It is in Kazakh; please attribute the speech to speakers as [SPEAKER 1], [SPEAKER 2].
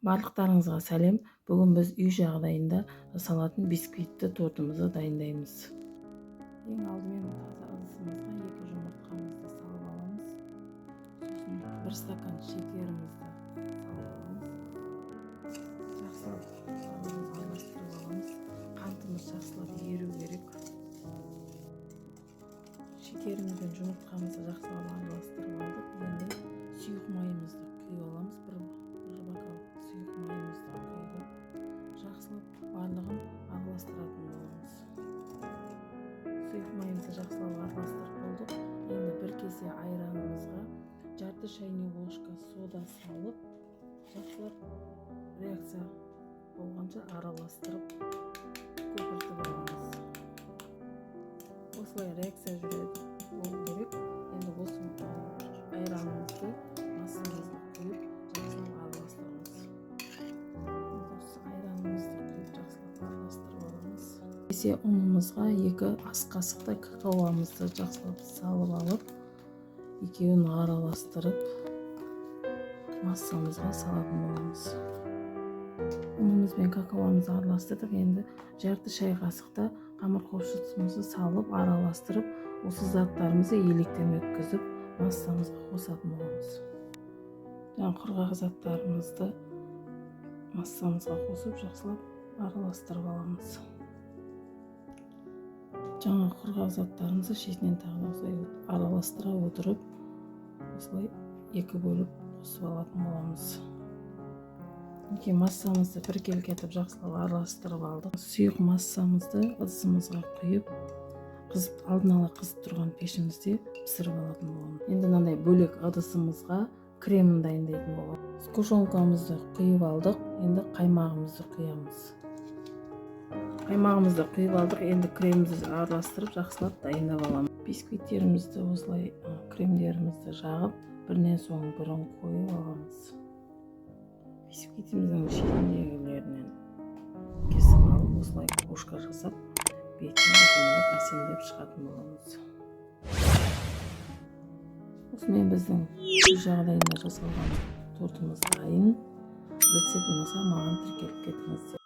[SPEAKER 1] Барлықтарыңызға сәлем. Бүгін біз үй жағдайында жасалатын бисквитті тортымызды дайындаймыз. Ең алдымен таза ыдысымызға 2 жұмыртқамызды салып аламыз. Сосын 1 стакан шекерімізді салып аламыз. Жақсылап араластырып аламыз. Қантымыз жақсылап еру керек. Шекеріміз бен жұмыртқамызды жақсылап араластырып алдық. Енді сұйық майымызды құйып аламыз. Bir бокал сұйық майымызды құйып жақсылап барлығын араластыратын боламыз. Сұйық майымызды жақсылап араластырып болдық. Енді 1 кесе айранымызға жарты шайный ложка сода салып жақсылап реакция болғанша араластырып көпіртіп аламыз. Осылай реакция жүреді болу керек. Енді осы айранымызды массамызға құйып жақсылап араластырамыз. Осы айранымызды құйып жақсылап араластырып аламыз. Кесе ұнымызға 2 ас қасықтай какаоымызды жақсылап салып алып, екеуін араластырып массамызға салатын боламыз. Ұнымыз бен какаоымызды араластырдық. Енді жарты шай қасықта қамыр қобшытымызды салып араластырып, осы заттарымызды електен өткізіп массамызға қосатын боламыз. Құрғақ заттарымызды массамызға қосып жақсылап араластырып аламыз. Жаңа құрғақ заттарымызды шетінен тағы осылай араластыра отырып, осылай 2 бөліп қосып алатын боламыз. Массамызды біркелкі етіп жақсылап араластырып алдық. Сұйық массамызды ыдысымызға құйып, алдын ала қызып тұрған пешімізде пісіріп алатын боламыз. Енді мынандай бөлек ыдысымызға кремін дайындайтын боламыз. Сгущенкамызды құйып алдық. Енді қаймағымызды құямыз. Қаймағымызды құйып алдық. Енді кремімізді араластырып жақсылап дайындап аламыз. Бисквиттерімізді осылай кремдерімізді жағып, бірінен соң бірін қойып аламыз. Бисквитіміздің шетіндегілерінен кесіп алып, осылай кошка жасап, бетіне әсемдеп шығатын боламыз. Осымен біздің үй жағдайында жасалған тортымыз дайын. Рецепт ұнаса маған тіркеліп кетіңіздер.